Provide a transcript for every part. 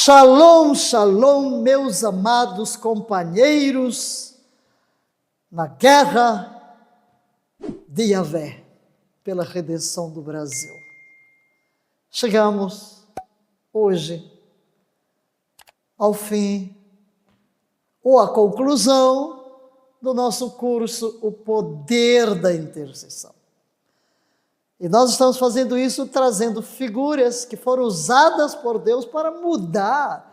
Shalom, shalom, meus amados companheiros, na guerra de Yahvé, pela redenção do Brasil. Chegamos hoje ao fim, ou à conclusão do nosso curso, O Poder da Intercessão. E nós estamos fazendo isso trazendo figuras que foram usadas por Deus para mudar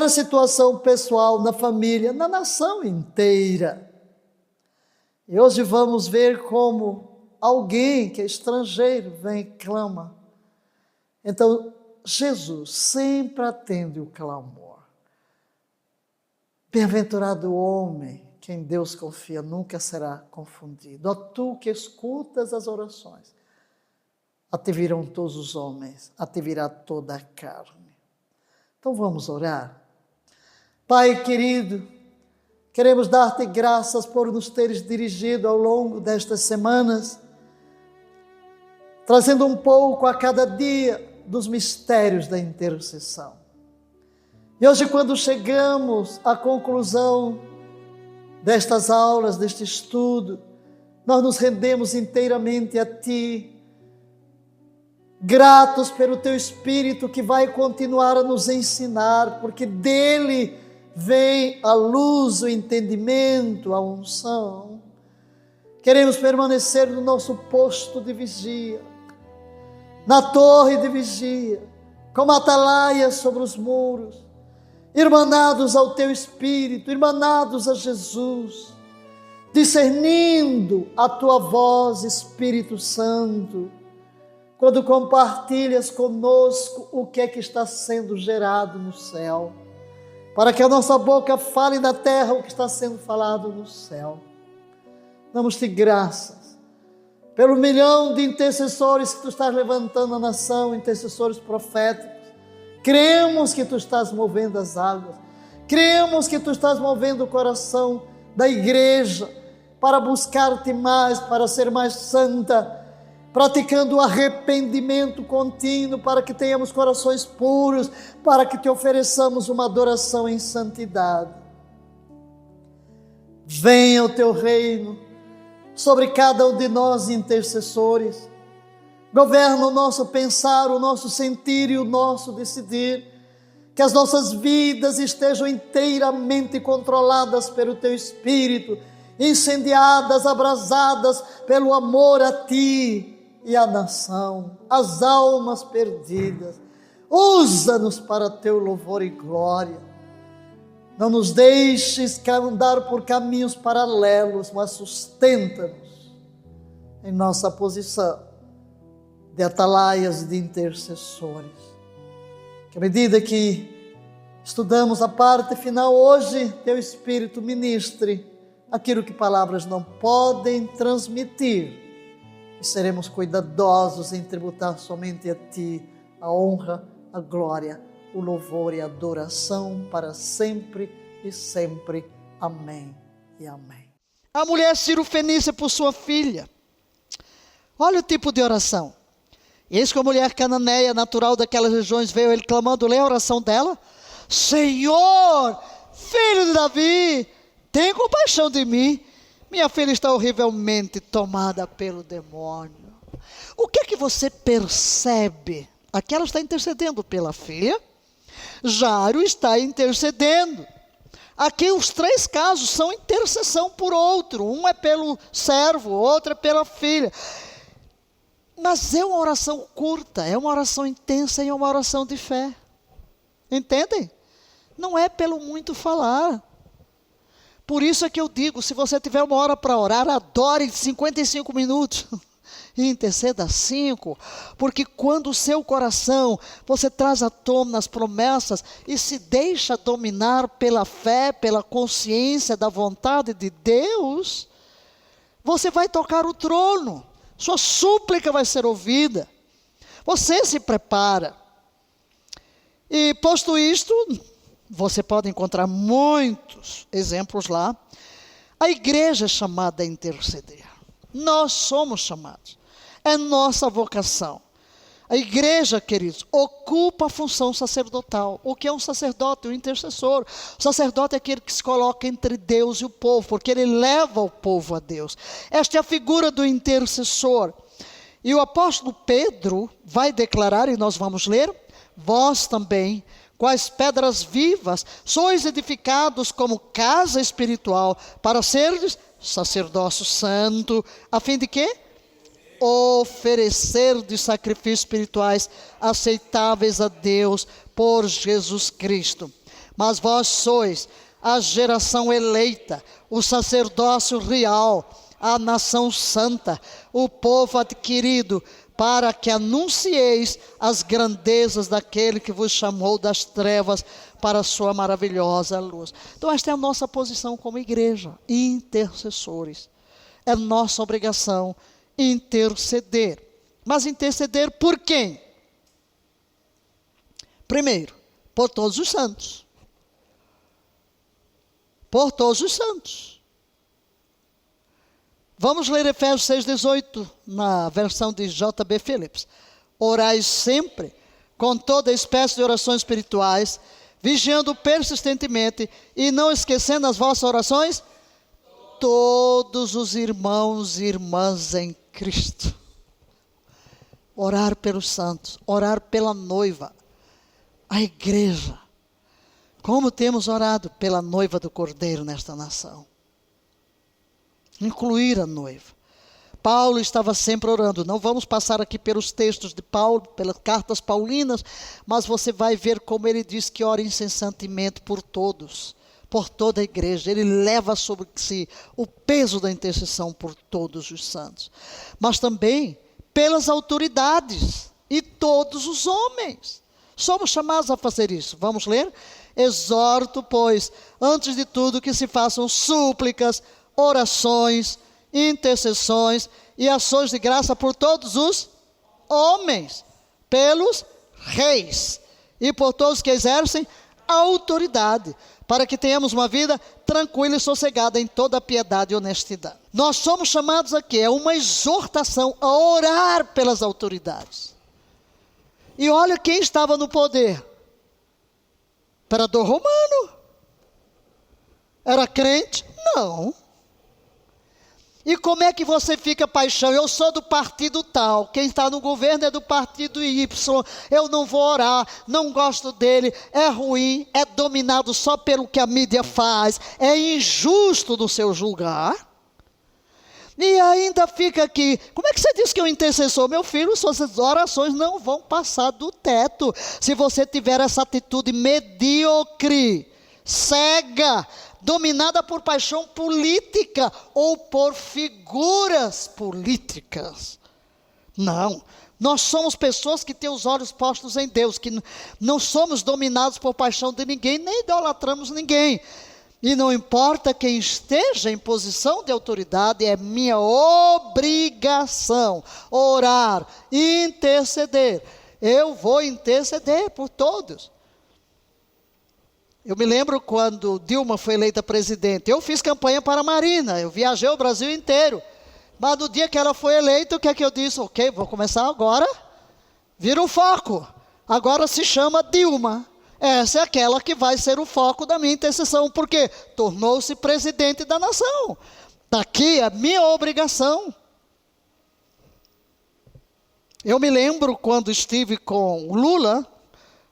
a situação pessoal, na família, na nação inteira. E hoje vamos ver como alguém que é estrangeiro vem e clama. Então, Jesus sempre atende o clamor. Bem-aventurado o homem que em Deus confia, nunca será confundido. Ó tu que escutas as orações, a te virão todos os homens, a te virá toda a carne. Então vamos orar. Pai querido, queremos dar-te graças por nos teres dirigido ao longo destas semanas, trazendo um pouco a cada dia dos mistérios da intercessão. E hoje, quando chegamos à conclusão destas aulas, deste estudo, nós nos rendemos inteiramente a Ti, gratos pelo Teu Espírito que vai continuar a nos ensinar, porque dele vem a luz, o entendimento, a unção. Queremos permanecer no nosso posto de vigia, na torre de vigia, como atalaias sobre os muros, irmanados ao Teu Espírito, irmanados a Jesus, discernindo a Tua voz, Espírito Santo, quando compartilhas conosco o que é que está sendo gerado no céu, para que a nossa boca fale na terra o que está sendo falado no céu. Damos-te graças pelo milhão de intercessores que Tu estás levantando na nação, intercessores proféticos. Cremos que Tu estás movendo as águas, cremos que Tu estás movendo o coração da igreja para buscar-te mais, para ser mais santa, praticando o arrependimento contínuo, para que tenhamos corações puros, para que Te ofereçamos uma adoração em santidade. Venha o Teu reino sobre cada um de nós intercessores, governa o nosso pensar, o nosso sentir e o nosso decidir, que as nossas vidas estejam inteiramente controladas pelo Teu Espírito, incendiadas, abrasadas pelo amor a Ti e à nação, as almas perdidas. Usa-nos para Teu louvor e glória. Não nos deixes andar por caminhos paralelos, mas sustenta-nos em nossa posição de atalaias e de intercessores. Que à medida que estudamos a parte final hoje, Teu Espírito ministre aquilo que palavras não podem transmitir, e seremos cuidadosos em tributar somente a Ti a honra, a glória, o louvor e a adoração para sempre e sempre. Amém e amém. A mulher cirofenícia por sua filha. Olha o tipo de oração. Eis que a mulher cananeia, natural daquelas regiões, veio ele clamando. Lê a oração dela. Senhor, filho de Davi, tem compaixão de mim. Minha filha está horrivelmente tomada pelo demônio. O que é que você percebe? Aqui ela está intercedendo pela filha. Jairo está intercedendo. Aqui os três casos são intercessão por outro. Um é pelo servo, outro é pela filha. Mas é uma oração curta, é uma oração intensa e é uma oração de fé. Entendem? Não é pelo muito falar. Por isso é que eu digo, se você tiver uma hora para orar, adore 55 minutos. E interceda 5, porque quando o seu coração, você traz à tona as promessas e se deixa dominar pela fé, pela consciência da vontade de Deus, você vai tocar o trono. Sua súplica vai ser ouvida. Você se prepara. E posto isto, você pode encontrar muitos exemplos lá. A igreja é chamada a interceder. Nós somos chamados. É nossa vocação. A igreja, queridos, ocupa a função sacerdotal. O que é um sacerdote? Um intercessor. O sacerdote é aquele que se coloca entre Deus e o povo, porque ele leva o povo a Deus. Esta é a figura do intercessor. E o apóstolo Pedro vai declarar, e nós vamos ler: vós também, quais pedras vivas, sois edificados como casa espiritual, para serdes sacerdócio santo, a fim de quê? Oferecer de sacrifícios espirituais aceitáveis a Deus por Jesus Cristo. Mas vós sois a geração eleita, o sacerdócio real, a nação santa, o povo adquirido, para que anuncieis as grandezas daquele que vos chamou das trevas para a sua maravilhosa luz. Então esta é a nossa posição como igreja, intercessores. É nossa obrigação interceder. Mas interceder por quem? Primeiro, por todos os santos. Por todos os santos. Vamos ler Efésios 6,18, na versão de J.B. Phillips. Orai sempre, com toda espécie de orações espirituais, vigiando persistentemente e não esquecendo as vossas orações, todos os irmãos e irmãs em Cristo. Orar pelos santos, orar pela noiva, a igreja. Como temos orado pela noiva do Cordeiro nesta nação. Incluir a noiva. Paulo estava sempre orando. Não vamos passar aqui pelos textos de Paulo, pelas cartas paulinas, mas você vai ver como ele diz que ora incessantemente por todos, por toda a igreja. Ele leva sobre si o peso da intercessão por todos os santos. Mas também pelas autoridades e todos os homens. Somos chamados a fazer isso. Vamos ler? Exorto, pois, antes de tudo que se façam súplicas, orações, intercessões e ações de graça por todos os homens, pelos reis e por todos que exercem autoridade, para que tenhamos uma vida tranquila e sossegada em toda piedade e honestidade. Nós somos chamados aqui, é uma exortação a orar pelas autoridades. E olha quem estava no poder. Imperador romano. Era crente? Não. E como é que você fica paixão? Eu sou do partido tal, quem está no governo é do partido Y, eu não vou orar, não gosto dele, é ruim, é dominado só pelo que a mídia faz, é injusto no seu julgar. E ainda fica aqui, como é que você diz que é um intercessor? Meu filho, suas orações não vão passar do teto, se você tiver essa atitude medíocre, cega, dominada por paixão política ou por figuras políticas. Não, nós somos pessoas que têm os olhos postos em Deus, que não somos dominados por paixão de ninguém, nem idolatramos ninguém. E não importa quem esteja em posição de autoridade, é minha obrigação orar, interceder. Eu vou interceder por todos. Eu me lembro quando Dilma foi eleita presidente, eu fiz campanha para a Marina, eu viajei o Brasil inteiro. Mas no dia que ela foi eleita, o que é que eu disse? Ok, vou começar agora, vira o foco. Agora se chama Dilma. Essa é aquela que vai ser o foco da minha intercessão, porque tornou-se presidente da nação. Daqui é minha obrigação. Eu me lembro quando estive com Lula,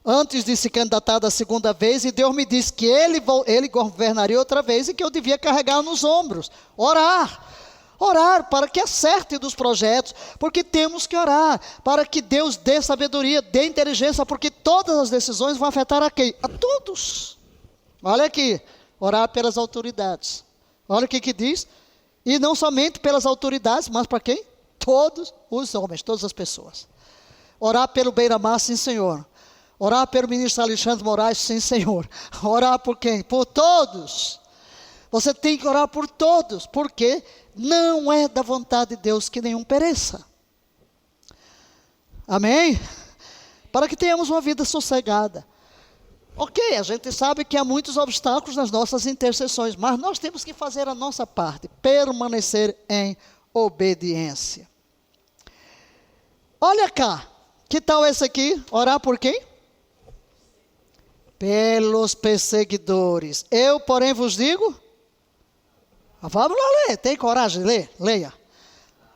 antes de se candidatar da segunda vez, e Deus me disse que ele governaria outra vez e que eu devia carregar nos ombros, orar para que acerte dos projetos, porque temos que orar, para que Deus dê sabedoria, dê inteligência, porque todas as decisões vão afetar a quem? A todos. Olha aqui, orar pelas autoridades. Olha o que diz, e não somente pelas autoridades, mas para quem? Todos os homens, todas as pessoas. Orar pelo Beira-Mar, sim Senhor. Orar pelo ministro Alexandre Moraes, sim Senhor. Orar por quem? Por todos. Você tem que orar por todos, porque não é da vontade de Deus que nenhum pereça. Amém? Para que tenhamos uma vida sossegada. Ok, a gente sabe que há muitos obstáculos nas nossas intercessões, mas nós temos que fazer a nossa parte, permanecer em obediência. Olha cá, Que tal esse aqui? Orar por quem? Pelos perseguidores. Eu, porém, vos digo. Vamos lá ler. Tem coragem de ler? Leia.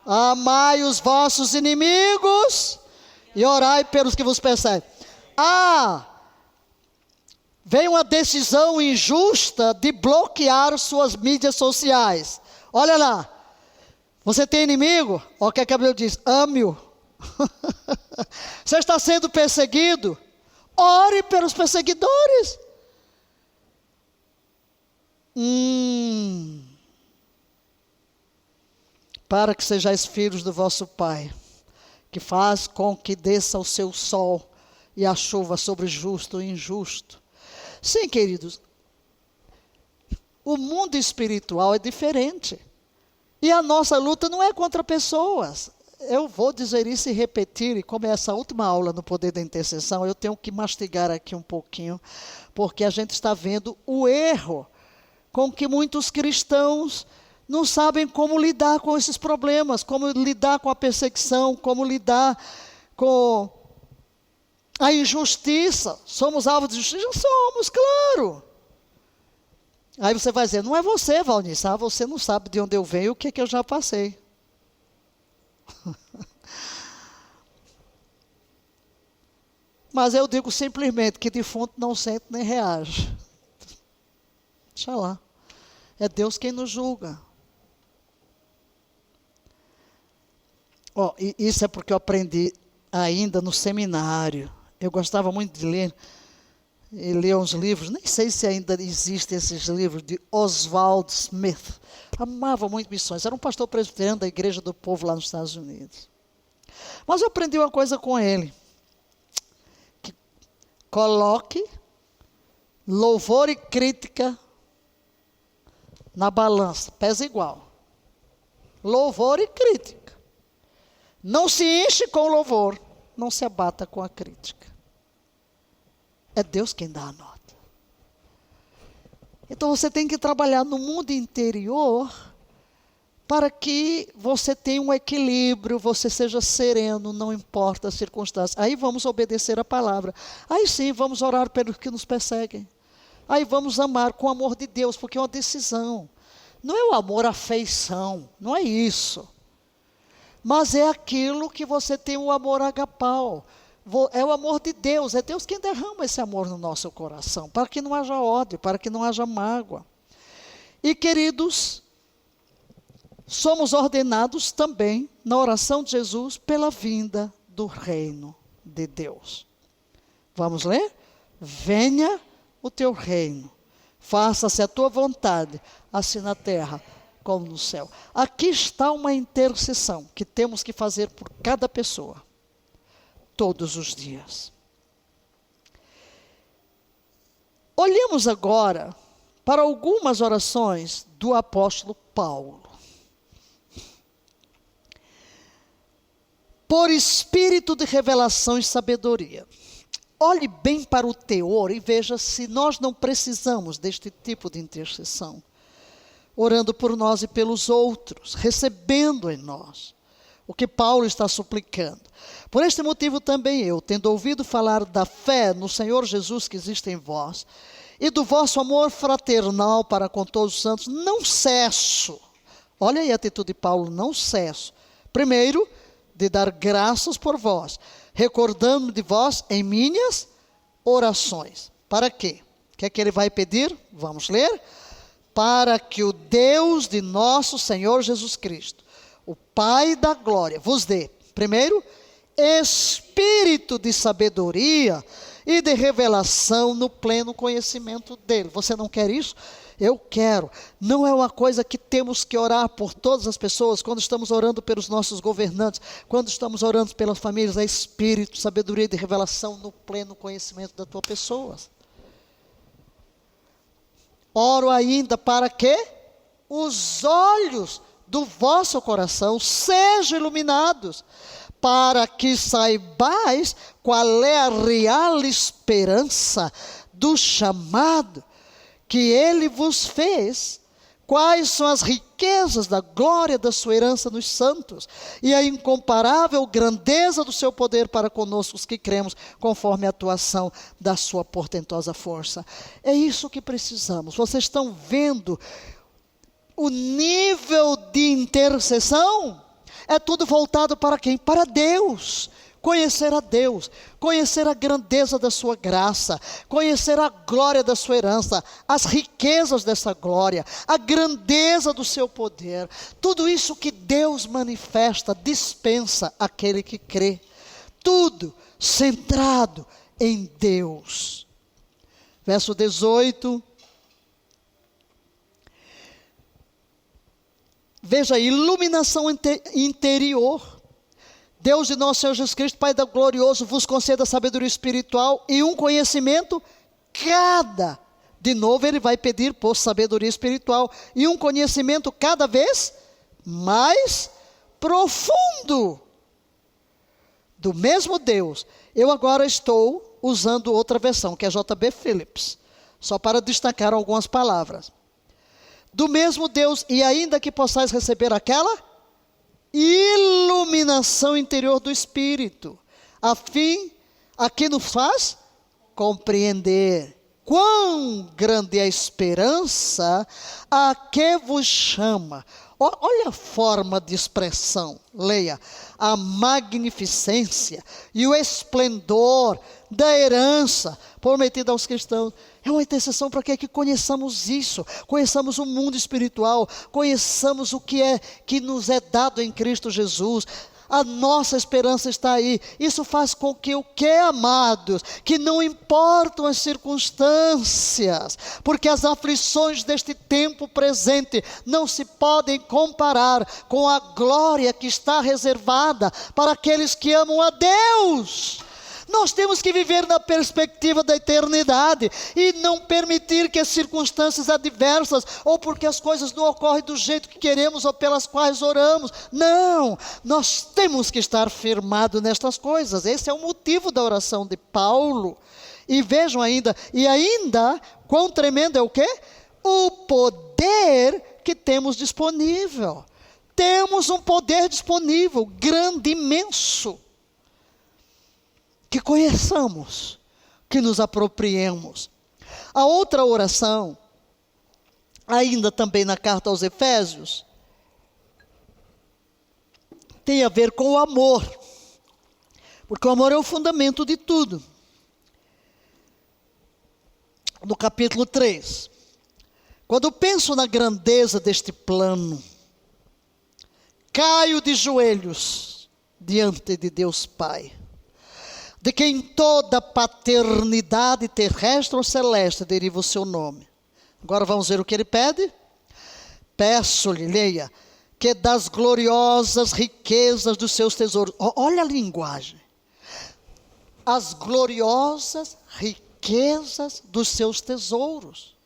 Amai os vossos inimigos e orai pelos que vos perseguem. Vem uma decisão injusta de bloquear suas mídias sociais. Olha lá. Você tem inimigo? Olha o que a Bíblia diz. Ame-o. Você está sendo perseguido? Ore pelos perseguidores. Para que sejais filhos do vosso Pai, que faz com que desça o seu sol e a chuva sobre justo e injusto. Sim, queridos, o mundo espiritual é diferente. E a nossa luta não é contra pessoas. Eu vou dizer isso e repetir, e como é essa última aula no poder da intercessão, eu tenho que mastigar aqui um pouquinho, porque a gente está vendo o erro com que muitos cristãos não sabem como lidar com esses problemas, como lidar com a perseguição, como lidar com a injustiça. Somos alvo de justiça? Somos, claro. Aí você vai dizer, não é você, Valnice, você não sabe de onde eu venho e o que eu já passei. Mas eu digo simplesmente que defunto não sente nem reage. Deixa lá. É Deus quem nos julga. E isso é porque eu aprendi ainda no seminário. Eu gostava muito de ler. E ler uns livros, nem sei se ainda existem esses livros, de Oswald Smith. Amava muito missões. Era um pastor presbiteriano da Igreja do Povo lá nos Estados Unidos. Mas eu aprendi uma coisa com ele. Que coloque louvor e crítica na balança. Pesa igual. Louvor e crítica. Não se enche com o louvor. Não se abata com a crítica. É Deus quem dá a nota. Então você tem que trabalhar no mundo interior para que você tenha um equilíbrio, você seja sereno, não importa as circunstâncias. Aí vamos obedecer a palavra. Aí sim, vamos orar pelos que nos perseguem. Aí vamos amar com o amor de Deus, porque é uma decisão. Não é o amor à afeição, não é isso. Mas é aquilo que você tem o amor agapau. É o amor de Deus, é Deus quem derrama esse amor no nosso coração, para que não haja ódio, para que não haja mágoa. E queridos, somos ordenados também, na oração de Jesus, pela vinda do reino de Deus. Vamos ler? Venha o teu reino, faça-se a tua vontade, assim na terra como no céu. Aqui está uma intercessão que temos que fazer por cada pessoa. Todos os dias. Olhemos agora para algumas orações do apóstolo Paulo. Por espírito de revelação e sabedoria. Olhe bem para o teor e veja se nós não precisamos deste tipo de intercessão. Orando por nós e pelos outros, recebendo em nós o que Paulo está suplicando. Por este motivo também eu, tendo ouvido falar da fé no Senhor Jesus que existe em vós, e do vosso amor fraternal para com todos os santos, não cesso. Olha aí a atitude de Paulo, não cesso. Primeiro, de dar graças por vós, recordando de vós em minhas orações. Para quê? O que é que ele vai pedir? Vamos ler. Para que o Deus de nosso Senhor Jesus Cristo, o Pai da glória, vos dê, primeiro, espírito de sabedoria e de revelação no pleno conhecimento dele. Você não quer isso? Eu quero. Não é uma coisa que temos que orar por todas as pessoas, quando estamos orando pelos nossos governantes, quando estamos orando pelas famílias, é espírito, sabedoria e de revelação no pleno conhecimento da tua pessoa. Oro ainda para que os olhos do vosso coração sejam iluminados, para que saibais qual é a real esperança do chamado que ele vos fez, quais são as riquezas da glória da sua herança nos santos, e a incomparável grandeza do seu poder para conosco os que cremos, conforme a atuação da sua portentosa força. É isso que precisamos. Vocês estão vendo o nível de intercessão? É tudo voltado para quem? Para Deus. Conhecer a Deus, conhecer a grandeza da sua graça, conhecer a glória da sua herança, as riquezas dessa glória, a grandeza do seu poder. Tudo isso que Deus manifesta, dispensa aquele que crê. Tudo centrado em Deus. Verso 18. Veja, iluminação interior. Deus de nosso Senhor Jesus Cristo, Pai da glorioso, vos conceda sabedoria espiritual e um conhecimento de novo ele vai pedir por sabedoria espiritual, e um conhecimento cada vez mais profundo do mesmo Deus. Eu agora estou usando outra versão, que é JB Phillips, só para destacar algumas palavras. Do mesmo Deus, e ainda que possais receber aquela iluminação interior do Espírito, a que nos faz compreender quão grande é a esperança a que vos chama. Olha a forma de expressão, leia, a magnificência e o esplendor da herança prometida aos cristãos. É uma intercessão para que conheçamos isso, conheçamos o mundo espiritual, conheçamos o que é que nos é dado em Cristo Jesus. A nossa esperança está aí. Isso faz com que amados? Que não importam as circunstâncias, porque as aflições deste tempo presente não se podem comparar com a glória que está reservada para aqueles que amam a Deus. Nós temos que viver na perspectiva da eternidade e não permitir que as circunstâncias adversas, ou porque as coisas não ocorrem do jeito que queremos ou pelas quais oramos. Não, nós temos que estar firmados nestas coisas. Esse é o motivo da oração de Paulo. E vejam ainda, quão tremendo é o quê? O poder que temos disponível. Temos um poder disponível, grande, imenso. Que conheçamos, que nos apropriemos. A outra oração, ainda também na carta aos Efésios, tem a ver com o amor, porque o amor é o fundamento de tudo. No capítulo 3, quando penso na grandeza deste plano, caio de joelhos diante de Deus Pai, de quem toda paternidade terrestre ou celeste deriva o seu nome. Agora vamos ver o que ele pede. Peço-lhe, leia, que das gloriosas riquezas dos seus tesouros. Olha a linguagem. As gloriosas riquezas dos seus tesouros.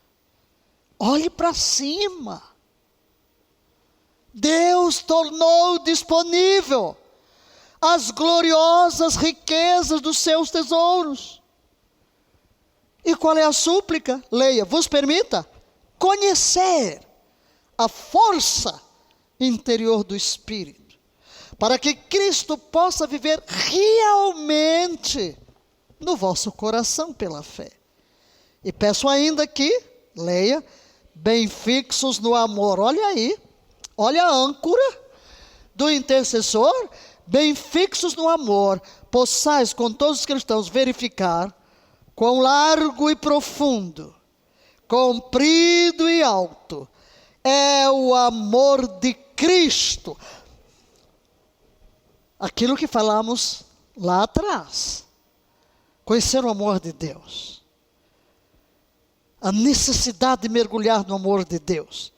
Olhe para cima. Deus tornou disponível as gloriosas riquezas dos seus tesouros. E qual é a súplica? Leia, vos permita conhecer a força interior do Espírito, para que Cristo possa viver realmente no vosso coração pela fé. E peço ainda que, leia, bem fixos no amor. Olha aí, olha a âncora do intercessor. Bem fixos no amor, possais com todos os cristãos verificar quão largo e profundo, comprido e alto é o amor de Cristo. Aquilo que falamos lá atrás. Conhecer o amor de Deus. A necessidade de mergulhar no amor de Deus.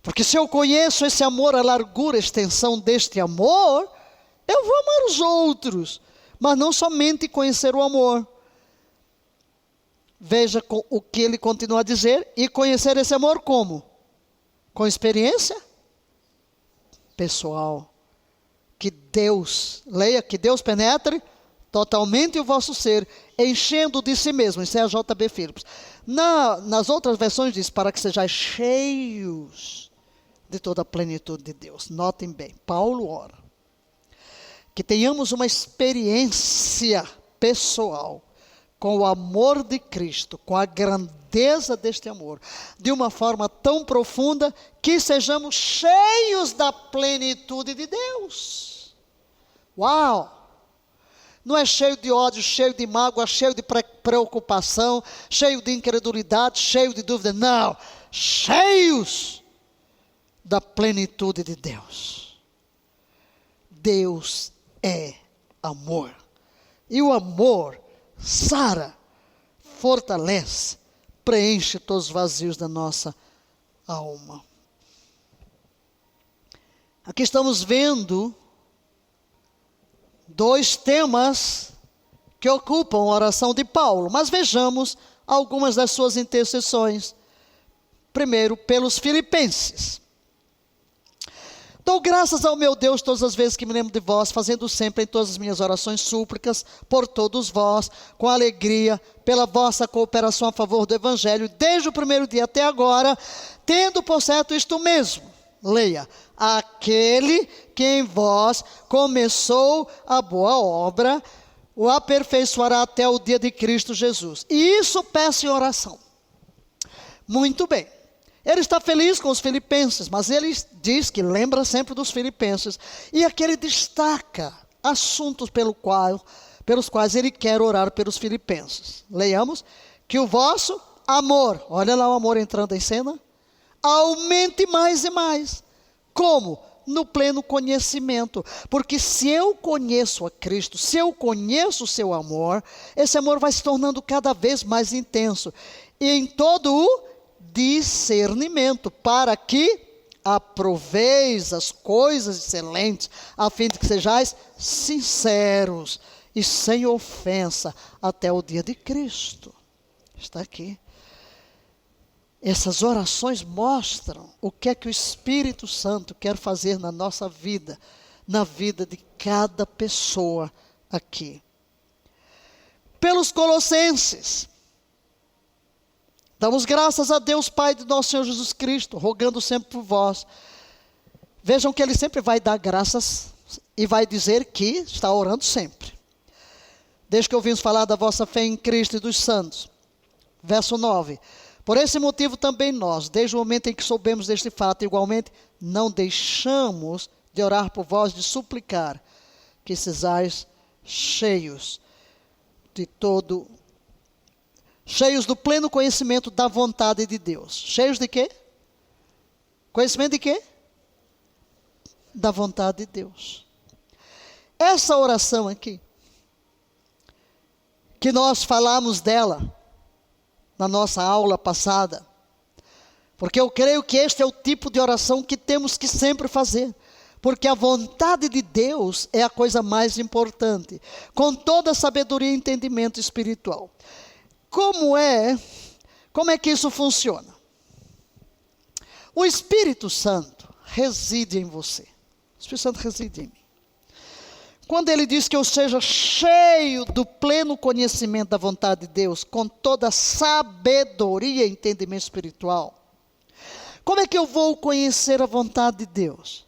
Porque se eu conheço esse amor, a largura, a extensão deste amor, eu vou amar os outros, mas não somente conhecer o amor. Veja o que ele continua a dizer, e conhecer esse amor como? Com experiência pessoal. Que Deus, leia, que Deus penetre totalmente o vosso ser, enchendo de si mesmo. Isso é a J.B. Phillips. Nas outras versões diz, para que sejais cheios de toda a plenitude de Deus. Notem bem, Paulo ora que tenhamos uma experiência pessoal com o amor de Cristo, com a grandeza deste amor, de uma forma tão profunda que sejamos cheios da plenitude de Deus. Uau! Não é cheio de ódio, cheio de mágoa, cheio de preocupação, cheio de incredulidade, cheio de dúvida. Não, cheios da plenitude de Deus. Deus é amor. E o amor sara, fortalece, preenche todos os vazios da nossa alma. Aqui estamos vendo dois temas que ocupam a oração de Paulo, mas vejamos algumas das suas intercessões. Primeiro, pelos filipenses. Dou graças ao meu Deus todas as vezes que me lembro de vós, fazendo sempre em todas as minhas orações súplicas por todos vós, com alegria, pela vossa cooperação a favor do Evangelho, desde o primeiro dia até agora, tendo por certo isto mesmo. Leia, aquele que em vós começou a boa obra, o aperfeiçoará até o dia de Cristo Jesus. E isso peço em oração. Muito bem. Ele está feliz com os filipenses, mas ele diz que lembra sempre dos filipenses. E aqui ele destaca assuntos pelos quais ele quer orar pelos filipenses. Leiamos, que o vosso amor, olha lá o amor entrando em cena, aumente mais e mais. Como? No pleno conhecimento. Porque se eu conheço a Cristo, se eu conheço o seu amor, esse amor vai se tornando cada vez mais intenso. E em todo o discernimento, para que aproveis as coisas excelentes, a fim de que sejais sinceros e sem ofensa até o dia de Cristo. Está aqui. Essas orações mostram o que é que o Espírito Santo quer fazer na nossa vida, na vida de cada pessoa aqui. Pelos colossenses, damos graças a Deus Pai de nosso Senhor Jesus Cristo, rogando sempre por vós. Vejam que ele sempre vai dar graças e vai dizer que está orando sempre. Desde que ouvimos falar da vossa fé em Cristo e dos santos. Verso 9. Por esse motivo também nós, desde o momento em que soubemos deste fato, igualmente, não deixamos de orar por vós, de suplicar que sejais cheios de todo, cheios do pleno conhecimento da vontade de Deus. Cheios de quê? Conhecimento de quê? Da vontade de Deus. Essa oração aqui, que nós falamos dela na nossa aula passada, porque eu creio que este é o tipo de oração que temos que sempre fazer, porque a vontade de Deus é a coisa mais importante, com toda a sabedoria e entendimento espiritual. Como é que isso funciona? O Espírito Santo reside em você. O Espírito Santo reside em mim. Quando ele diz que eu seja cheio do pleno conhecimento da vontade de Deus, com toda a sabedoria e entendimento espiritual, como é que eu vou conhecer a vontade de Deus?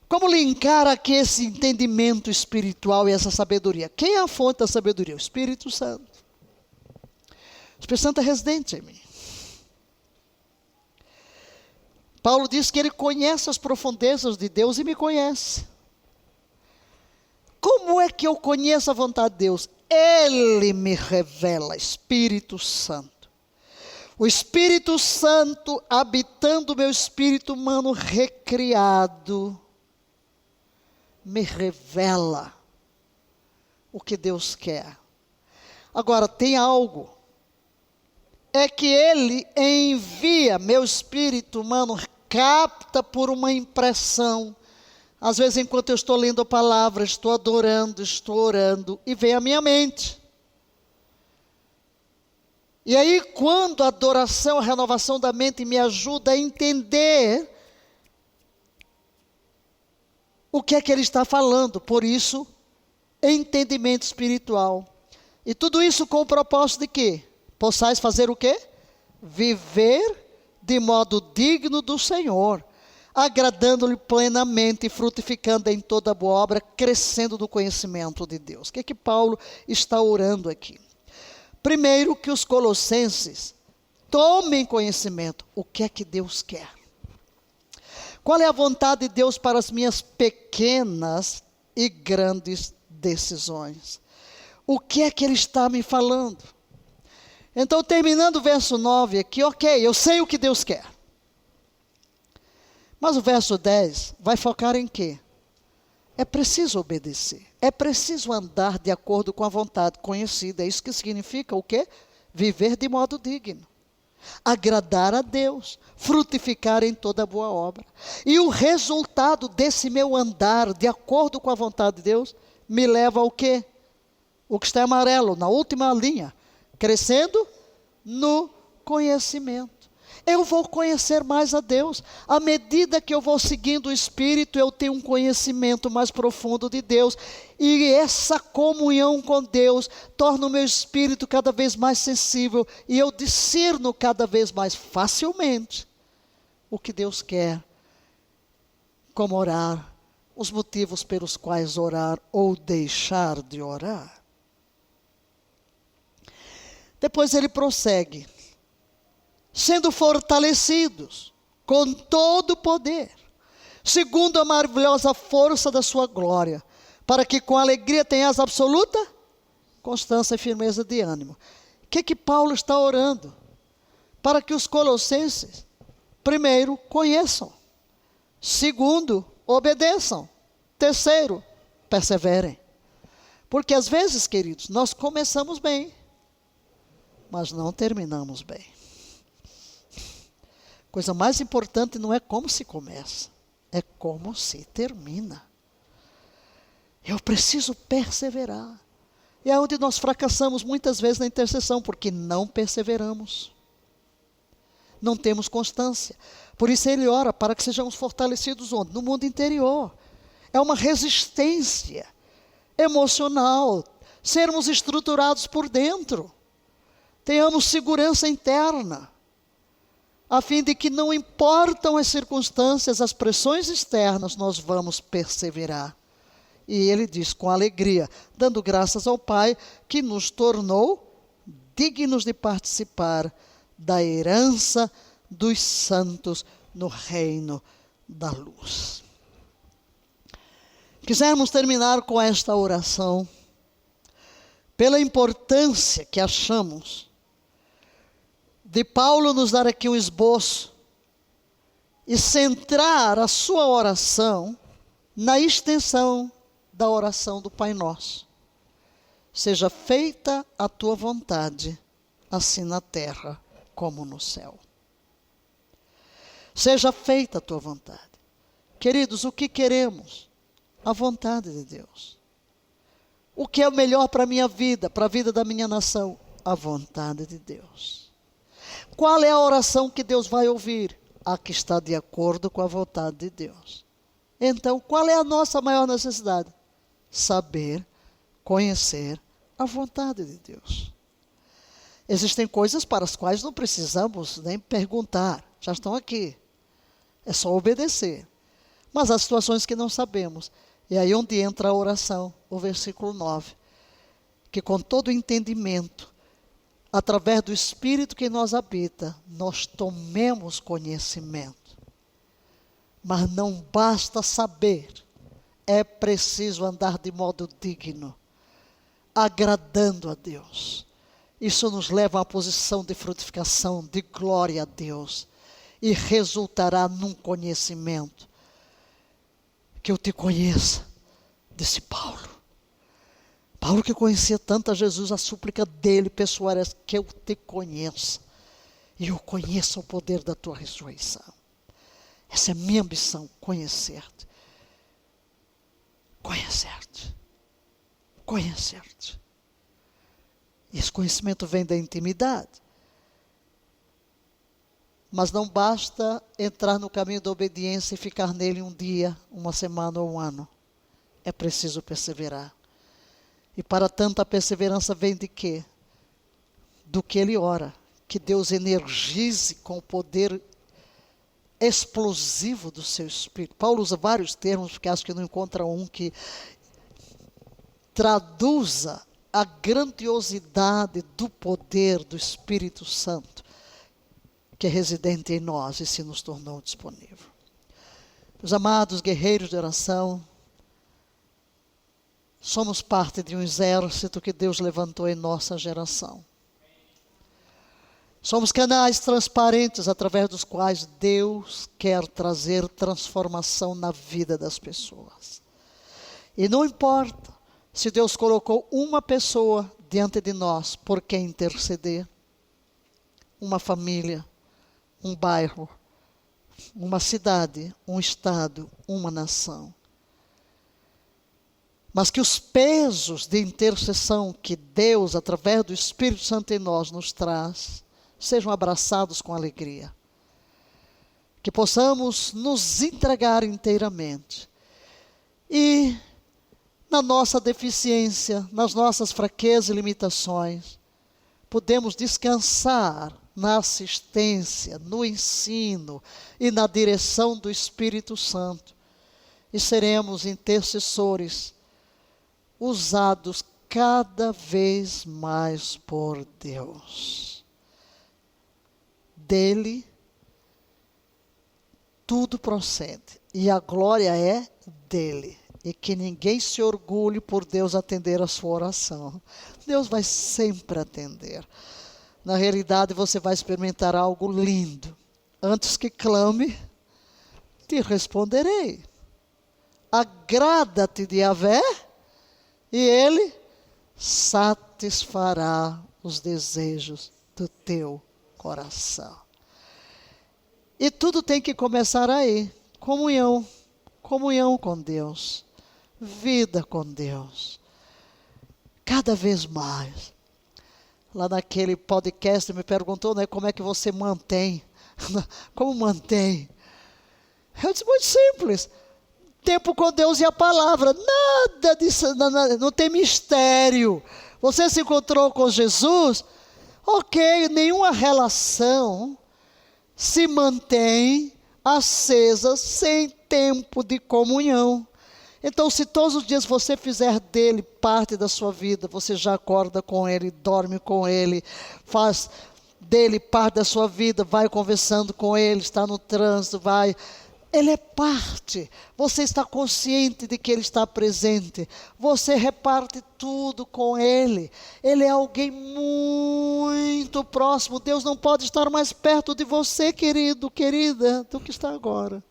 Como linkar aqui esse entendimento espiritual e essa sabedoria? Quem é a fonte da sabedoria? O Espírito Santo. O Espírito Santo é residente em mim. Paulo diz que ele conhece as profundezas de Deus e me conhece. Como é que eu conheço a vontade de Deus? Ele me revela, Espírito Santo. O Espírito Santo habitando o meu espírito humano recriado, me revela o que Deus quer. Agora, tem algo. É que ele envia, meu espírito humano capta por uma impressão. Às vezes, enquanto eu estou lendo a palavra, estou adorando, estou orando, e vem à minha mente. E aí, quando a adoração, a renovação da mente me ajuda a entender o que é que ele está falando. Por isso, entendimento espiritual. E tudo isso com o propósito de quê? Possais fazer o quê? Viver de modo digno do Senhor, agradando-lhe plenamente e frutificando em toda boa obra, crescendo no conhecimento de Deus. O que é que Paulo está orando aqui? Primeiro, que os colossenses tomem conhecimento. O que é que Deus quer? Qual é a vontade de Deus para as minhas pequenas e grandes decisões? O que é que Ele está me falando? Então, terminando o verso 9 aqui, ok, eu sei o que Deus quer. Mas o verso 10 vai focar em quê? É preciso obedecer. É preciso andar de acordo com a vontade conhecida. É isso que significa o quê? Viver de modo digno. Agradar a Deus. Frutificar em toda boa obra. E o resultado desse meu andar de acordo com a vontade de Deus me leva ao quê? O que está amarelo, na última linha. Crescendo no conhecimento. Eu vou conhecer mais a Deus. À medida que eu vou seguindo o Espírito, eu tenho um conhecimento mais profundo de Deus. E essa comunhão com Deus torna o meu espírito cada vez mais sensível. E eu discerno cada vez mais facilmente o que Deus quer. Como orar, os motivos pelos quais orar ou deixar de orar. Depois ele prossegue. Sendo fortalecidos com todo o poder, segundo a maravilhosa força da sua glória, para que com alegria tenhas absoluta constância e firmeza de ânimo. O que Paulo está orando? Para que os colossenses, primeiro, conheçam. Segundo, obedeçam. Terceiro, perseverem. Porque às vezes, queridos, nós começamos bem, mas não terminamos bem. Coisa mais importante não é como se começa, é como se termina. Eu preciso perseverar. E é onde nós fracassamos muitas vezes na intercessão, porque não perseveramos. Não temos constância. Por isso ele ora para que sejamos fortalecidos onde? No mundo interior. É uma resistência emocional. Sermos estruturados por dentro. Tenhamos segurança interna. A fim de que não importam as circunstâncias, as pressões externas, nós vamos perseverar. E ele diz com alegria, dando graças ao Pai, que nos tornou dignos de participar da herança dos santos no reino da luz. Quisermos terminar com esta oração, pela importância que achamos de Paulo nos dar aqui um esboço e centrar a sua oração na extensão da oração do Pai Nosso. Seja feita a tua vontade, assim na terra como no céu. Seja feita a tua vontade. Queridos, o que queremos? A vontade de Deus. O que é o melhor para a minha vida, para a vida da minha nação? A vontade de Deus. Qual é a oração que Deus vai ouvir? A que está de acordo com a vontade de Deus. Então, qual é a nossa maior necessidade? Saber, conhecer a vontade de Deus. Existem coisas para as quais não precisamos nem perguntar, já estão aqui. É só obedecer. Mas há situações que não sabemos. E aí onde entra a oração, o versículo 9. Que com todo entendimento, através do Espírito que em nós habita, nós tomemos conhecimento. Mas não basta saber, é preciso andar de modo digno, agradando a Deus. Isso nos leva a uma posição de frutificação, de glória a Deus, e resultará num conhecimento. Que eu te conheça, disse Paulo. Paulo que conhecia tanto a Jesus, a súplica dele pessoal era que eu te conheça. E eu conheça o poder da tua ressurreição. Essa é a minha ambição, conhecer-te. Conhecer-te. Conhecer-te. E esse conhecimento vem da intimidade. Mas não basta entrar no caminho da obediência e ficar nele um dia, uma semana ou um ano. É preciso perseverar. E para tanta perseverança vem de quê? Do que ele ora. Que Deus energize com o poder explosivo do seu Espírito. Paulo usa vários termos, porque acho que não encontra um que traduza a grandiosidade do poder do Espírito Santo, que é residente em nós e se nos tornou disponível. Meus amados guerreiros de oração, somos parte de um exército que Deus levantou em nossa geração. Somos canais transparentes através dos quais Deus quer trazer transformação na vida das pessoas. E não importa se Deus colocou uma pessoa diante de nós por quem interceder, uma família, um bairro, uma cidade, um estado, uma nação. Mas que os pesos de intercessão que Deus, através do Espírito Santo em nós, nos traz, sejam abraçados com alegria. Que possamos nos entregar inteiramente. E na nossa deficiência, nas nossas fraquezas e limitações, podemos descansar na assistência, no ensino e na direção do Espírito Santo. E seremos intercessores usados cada vez mais por Deus. Dele tudo procede e a glória é dele. E que ninguém se orgulhe por Deus atender a sua oração. Deus vai sempre atender. Na realidade, você vai experimentar algo lindo. Antes que clame, te responderei. Agrada-te de Yahvé, e Ele satisfará os desejos do teu coração. E tudo tem que começar aí. Comunhão com Deus. Vida com Deus. Cada vez mais. Lá naquele podcast me perguntou, né, como é que você mantém. Como mantém? Eu disse, muito simples. Tempo com Deus e a palavra. Nada disso, não tem mistério. Você se encontrou com Jesus? Ok, nenhuma relação se mantém acesa sem tempo de comunhão. Então, se todos os dias você fizer dele parte da sua vida, você já acorda com ele, dorme com ele, faz dele parte da sua vida, vai conversando com ele, está no trânsito, vai. Ele é parte. Você está consciente de que ele está presente. Você reparte tudo com ele. Ele é alguém muito próximo. Deus não pode estar mais perto de você, querido, querida, do que está agora.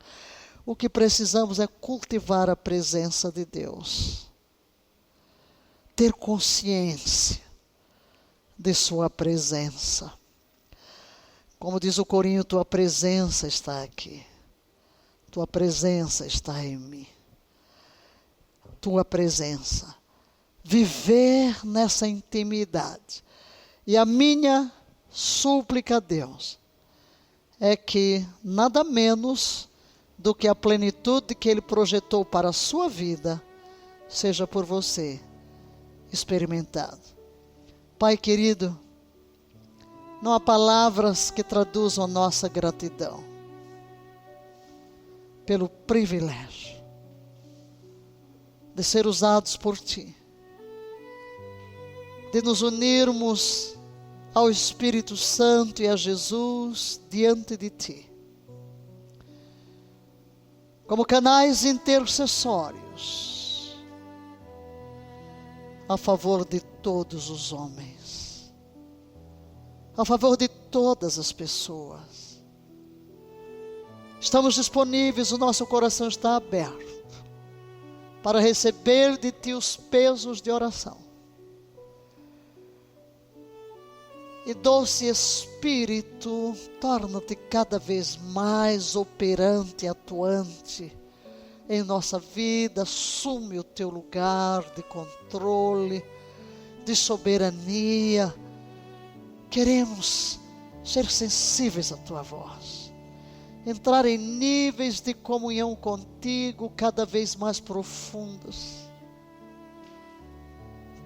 O que precisamos é cultivar a presença de Deus. Ter consciência de sua presença. Como diz o corinho, tua presença está aqui. Tua presença está em mim. Tua presença. Viver nessa intimidade. E a minha súplica a Deus é que nada menos do que a plenitude que Ele projetou para a sua vida seja por você experimentado. Pai querido, não há palavras que traduzam a nossa gratidão pelo privilégio de ser usados por Ti, de nos unirmos ao Espírito Santo e a Jesus diante de Ti, como canais intercessórios a favor de todos os homens, a favor de todas as pessoas. Estamos disponíveis, o nosso coração está aberto para receber de Ti os pesos de oração. E doce Espírito, torna-te cada vez mais operante e atuante em nossa vida. Assume o Teu lugar de controle, de soberania. Queremos ser sensíveis à Tua voz. Entrar em níveis de comunhão contigo cada vez mais profundos.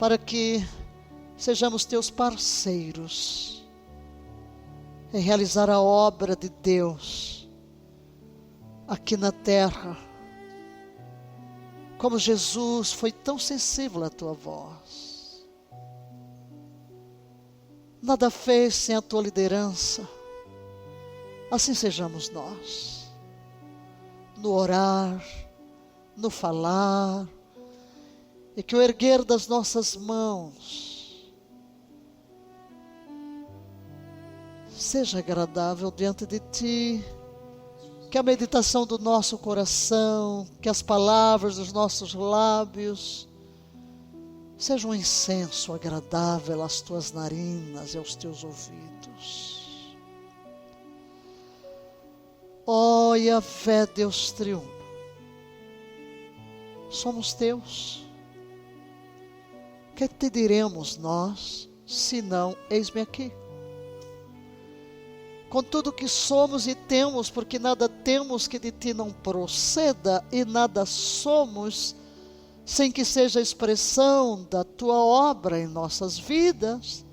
para que sejamos teus parceiros em realizar a obra de Deus aqui na terra. Como Jesus foi tão sensível à tua voz, nada fez sem a tua liderança. Assim sejamos nós, no orar, no falar, e que o erguer das nossas mãos seja agradável diante de ti, que a meditação do nosso coração, que as palavras dos nossos lábios sejam um incenso agradável às tuas narinas e aos teus ouvidos. Ó Yahvé, Deus triunfo, somos teus. Que te diremos nós, senão eis-me aqui? Com tudo que somos e temos, porque nada temos que de ti não proceda, e nada somos sem que seja a expressão da tua obra em nossas vidas.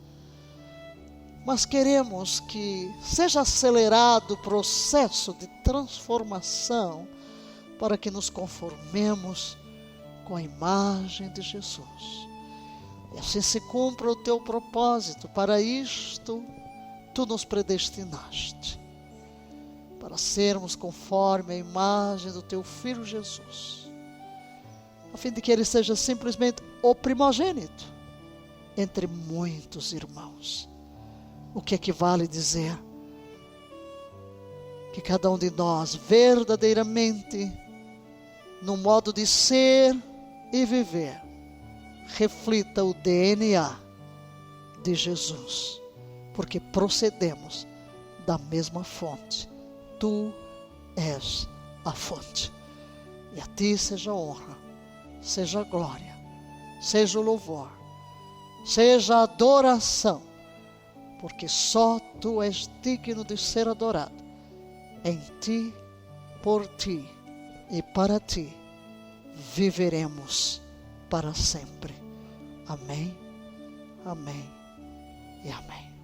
Mas queremos que seja acelerado o processo de transformação para que nos conformemos com a imagem de Jesus. E assim se cumpra o teu propósito. Para isto, tu nos predestinaste, para sermos conforme a imagem do teu Filho Jesus, a fim de que ele seja simplesmente o primogênito entre muitos irmãos. O que equivale dizer que cada um de nós verdadeiramente, no modo de ser e viver, reflita o DNA de Jesus, porque procedemos da mesma fonte. Tu és a fonte, e a ti seja a honra, seja a glória, seja o louvor, seja a adoração, porque só tu és digno de ser adorado. Em ti, por ti e para ti viveremos para sempre. Amém, amém e amém.